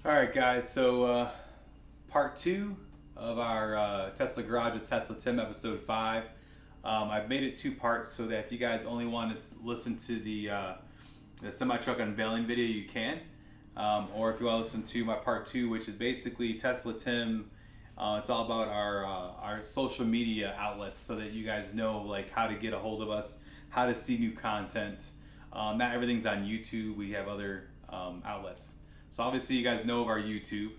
Alright guys, so part 2 of our Tesla Garage with Tesla Tim, episode 5. I've made it 2 parts so that if you guys only want to listen to the semi-truck unveiling video, you can. Or if you want to listen to my part 2, which is basically Tesla Tim, it's all about our social media outlets so that you guys know like how to get a hold of us, how to see new content. Not everything's on YouTube, we have other outlets. So obviously you guys know of our YouTube,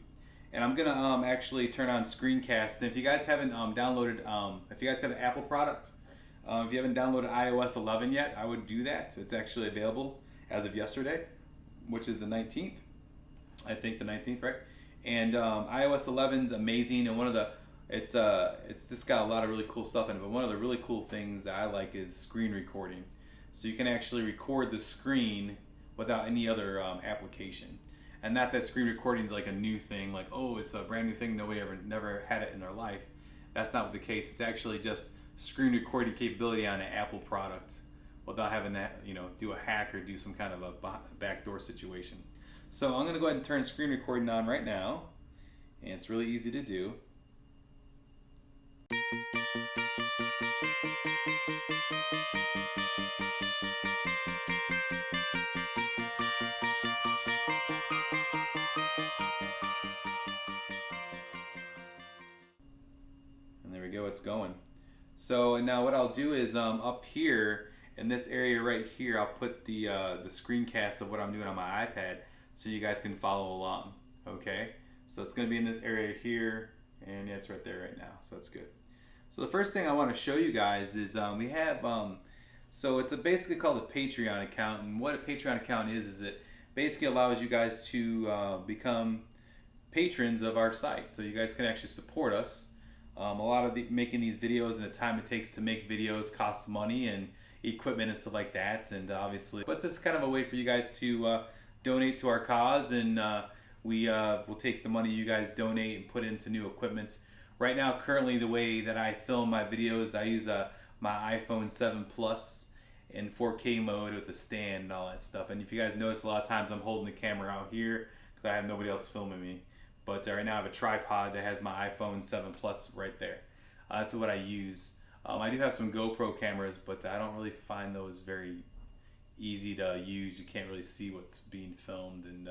and I'm gonna actually turn on screencast. And if you guys haven't downloaded, if you guys have an Apple product, if you haven't downloaded iOS 11 yet, I would do that. It's actually available as of yesterday, which is the 19th. I think the 19th, right? And iOS 11 is amazing, and it's just got a lot of really cool stuff in it. But one of the really cool things that I like is screen recording. So you can actually record the screen without any other application. And not that screen recording is like a new thing, like, oh, it's a brand new thing, nobody never had it in their life. That's not the case. It's actually just screen recording capability on an Apple product without having to, do a hack or do some kind of a backdoor situation. So I'm going to go ahead and turn screen recording on right now, and it's really easy to do. And there we go, it's going. So now what I'll do is up here in this area right here, I'll put the screencast of what I'm doing on my iPad so you guys can follow along. Okay, so it's going to be in this area here, and yeah, it's right there right now, so that's good. So the first thing I want to show you guys is we have so it's basically called a Patreon account, and what a Patreon account is it basically allows you guys to become patrons of our site, so you guys can actually support us. A lot of making these videos and the time it takes to make videos costs money and equipment and stuff like that, and obviously, but it's kind of a way for you guys to donate to our cause, and we will take the money you guys donate and put into new equipment. Right now, currently, the way that I film my videos, I use my iPhone 7 Plus in 4K mode with the stand and all that stuff. And if you guys notice, a lot of times I'm holding the camera out here because I have nobody else filming me. But right now I have a tripod that has my iPhone 7 Plus right there. That's what I use. I do have some GoPro cameras, but I don't really find those very easy to use. You can't really see what's being filmed, and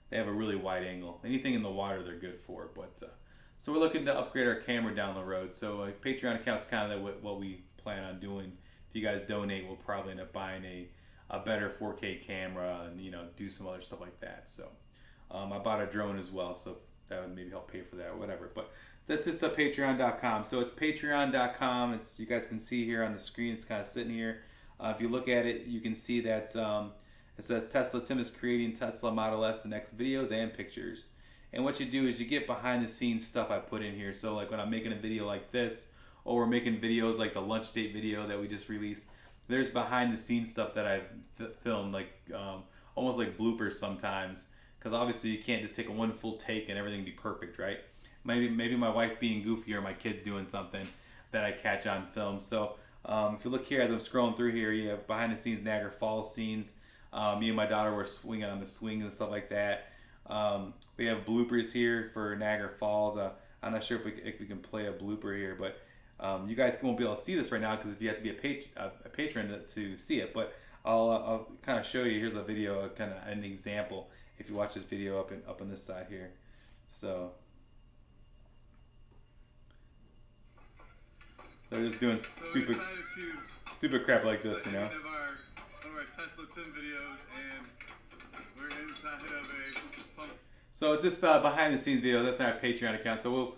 they have a really wide angle. Anything in the water they're good for. But so we're looking to upgrade our camera down the road. So a Patreon account's kind of what we plan on doing. If you guys donate, we'll probably end up buying a better 4K camera and do some other stuff like that. So I bought a drone as well, so that would maybe help pay for that or whatever. But that's just patreon.com. So it's patreon.com. It's, you guys can see here on the screen, it's kind of sitting here. If you look at it, you can see that it says Tesla Tim is creating Tesla Model S and X videos and pictures. And what you do is you get behind the scenes stuff I put in here. So like when I'm making a video like this, or we're making videos like the lunch date video that we just released, there's behind the scenes stuff that I've filmed, like almost like bloopers sometimes, because obviously you can't just take a one full take and everything be perfect, right? Maybe my wife being goofy or my kids doing something that I catch on film. So if you look here as I'm scrolling through here, you have behind the scenes Niagara Falls scenes. Me and my daughter were swinging on the swings and stuff like that. We have bloopers here for Niagara Falls. I'm not sure if we can play a blooper here, but you guys won't be able to see this right now because if you have to be a patron to see it. But I'll kind of show you. Here's a video, kind of an example. If you watch this video up on this side here, so they're just doing stupid crap like this, One of our Tesla Tim videos, and we're inside of a pump. So it's just behind the scenes video. That's our Patreon account. So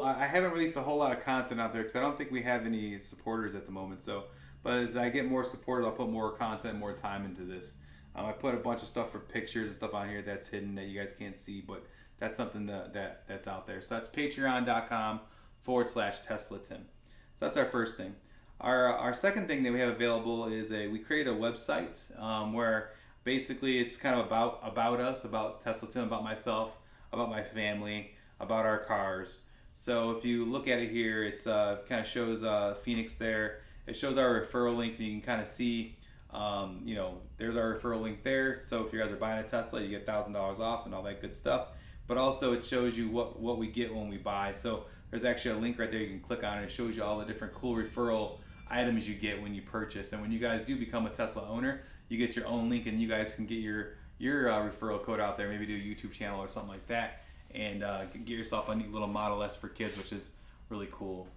I haven't released a whole lot of content out there because I don't think we have any supporters at the moment. So, but as I get more supporters, I'll put more content, more time into this. I put a bunch of stuff for pictures and stuff on here that's hidden that you guys can't see, but that's something that's out there. So that's patreon.com/Tesla Tim. So that's our first thing. Our second thing that we have available is we created a website where basically it's kind of about us, about Tesla Tim, about myself, about my family, about our cars. So if you look at it here, it's kind of shows Phoenix there. It shows our referral link. You can kind of see, there's our referral link there. So if you guys are buying a Tesla, you get $1,000 off and all that good stuff. but also it shows you what we get when we buy. So there's actually a link right there you can click on, and it shows you all the different cool referral items you get when you purchase. And when you guys do become a Tesla owner, you get your own link, and you guys can get your referral code out there. Maybe do a YouTube channel or something like that, and get yourself a neat little Model S for kids, which is really cool.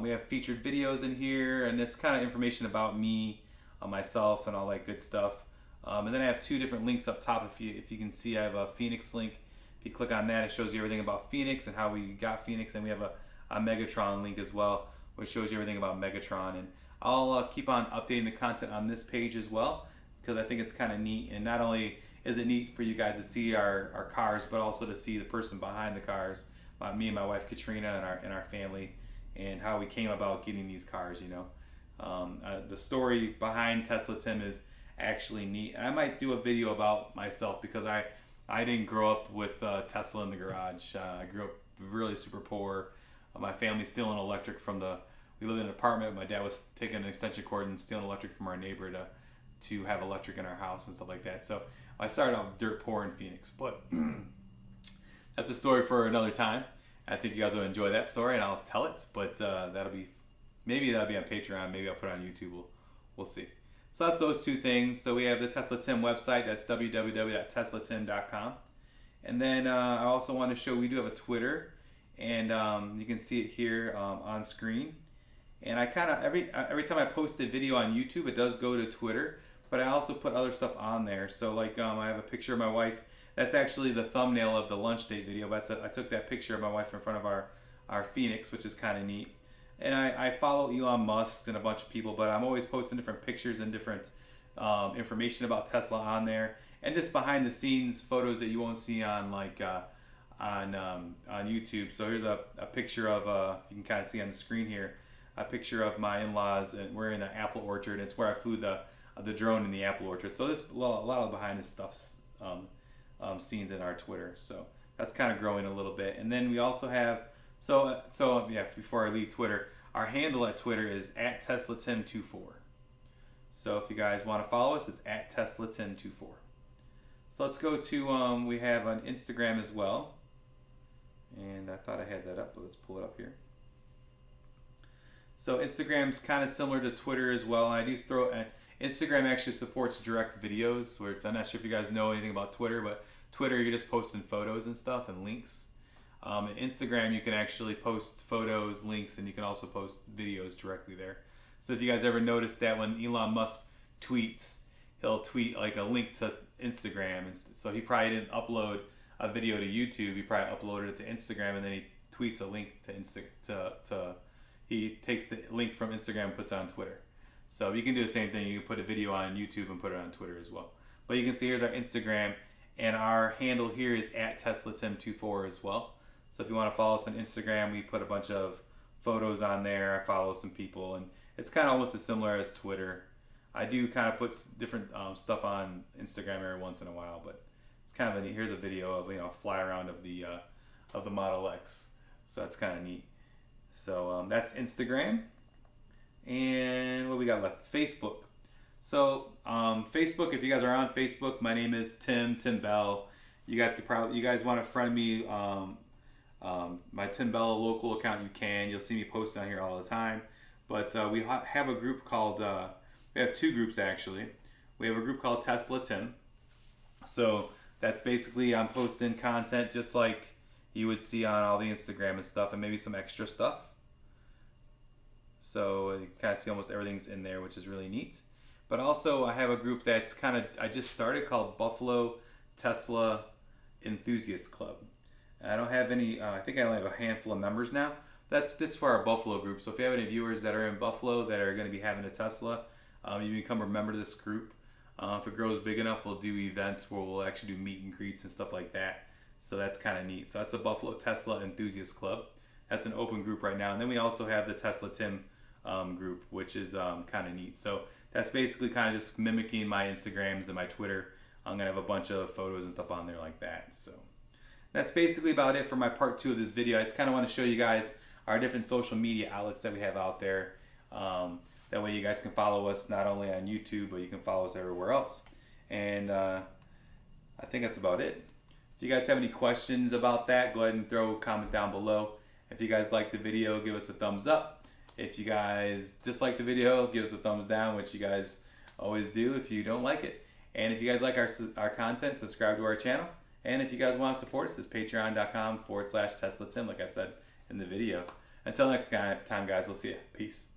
We have featured videos in here, and this kind of information about me, myself, and all that good stuff. And then I have two different links up top. If you can see, I have a Phoenix link. If you click on that, it shows you everything about Phoenix and how we got Phoenix. And we have a Megatron link as well, which shows you everything about Megatron. And I'll keep on updating the content on this page as well, because I think it's kind of neat. And not only is it neat for you guys to see our cars, but also to see the person behind the cars, me and my wife Katrina, and our family, and how we came about getting these cars. The story behind Tesla Tim is actually neat. I might do a video about myself, because I didn't grow up with Tesla in the garage. I grew up really super poor. My family's stealing electric we lived in an apartment. My dad was taking an extension cord and stealing electric from our neighbor to have electric in our house and stuff like that. So I started out dirt poor in Phoenix, but that's a story for another time. I think you guys will enjoy that story, and I'll tell it, but maybe that'll be on Patreon, maybe I'll put it on YouTube, we'll see. So that's those two things. So we have the Tesla Tim website, that's www.teslatim.com. And then I also want to show we do have a Twitter, and you can see it here on screen. And I kind of, every time I post a video on YouTube, it does go to Twitter, but I also put other stuff on there. So like I have a picture of my wife. That's actually the thumbnail of the lunch date video. But I took that picture of my wife in front of our Phoenix, which is kind of neat. And I follow Elon Musk and a bunch of people, but I'm always posting different pictures and different information about Tesla on there, and just behind the scenes photos that you won't see on on YouTube. So here's a picture of you can kind of see on the screen here, a picture of my in-laws, and we're in an apple orchard. It's where I flew the drone in the apple orchard. So there's a lot of behind the stuff scenes in our Twitter. So that's kind of growing a little bit. And then we also have So yeah, before I leave Twitter, our handle at Twitter is @TeslaTim24. So if you guys want to follow us, it's @TeslaTim24. So let's go to, we have an Instagram as well. And I thought I had that up, but let's pull it up here. So Instagram's kind of similar to Twitter as well. And I do Instagram actually supports direct videos, where I'm not sure if you guys know anything about Twitter, but Twitter, you're just posting photos and stuff and links. Instagram, you can actually post photos, links, and you can also post videos directly there. So if you guys ever noticed that when Elon Musk tweets, he'll tweet like a link to Instagram, and so he probably didn't upload a video to YouTube. He probably uploaded it to Instagram, and then he tweets a link to he takes the link from Instagram and puts it on Twitter. So you can do the same thing. You can put a video on YouTube and put it on Twitter as well. But you can see here's our Instagram, and our handle here is @TeslaTim24 as well. So if you want to follow us on Instagram, we put a bunch of photos on there. I follow some people, and it's kind of almost as similar as Twitter. I do kind of put different stuff on Instagram every once in a while, but it's kind of here's a video of a fly around of the Model X. So that's kind of neat. So that's Instagram, and what we got left? Facebook. So Facebook, if you guys are on Facebook, my name is Tim Bell. You guys want to friend me. My Tim Bell local account, you can. You'll see me post on here all the time. But we have a group called, we have two groups actually. We have a group called Tesla Tim. So that's basically I'm posting content just like you would see on all the Instagram and stuff, and maybe some extra stuff. So you kind of see almost everything's in there, which is really neat. But also I have a group that's I just started called Buffalo Tesla Enthusiast Club. I don't have any, I think I only have a handful of members now. That's just for our Buffalo group. So if you have any viewers that are in Buffalo that are going to be having a Tesla, you become a member of this group. If it grows big enough, we'll do events where we'll actually do meet and greets and stuff like that. So that's kind of neat. So that's the Buffalo Tesla Enthusiast Club. That's an open group right now. And then we also have the Tesla Tim group, which is kind of neat. So that's basically kind of just mimicking my Instagrams and my Twitter. I'm going to have a bunch of photos and stuff on there like that. So that's basically about it for my part 2 of this video. I just kind of want to show you guys our different social media outlets that we have out there. That way you guys can follow us not only on YouTube, but you can follow us everywhere else. And I think that's about it. If you guys have any questions about that, go ahead and throw a comment down below. If you guys like the video, give us a thumbs up. If you guys dislike the video, give us a thumbs down, which you guys always do if you don't like it. And if you guys like our content, subscribe to our channel. And if you guys want to support us, it's patreon.com/TeslaTim, like I said in the video. Until next time, guys, we'll see you. Peace.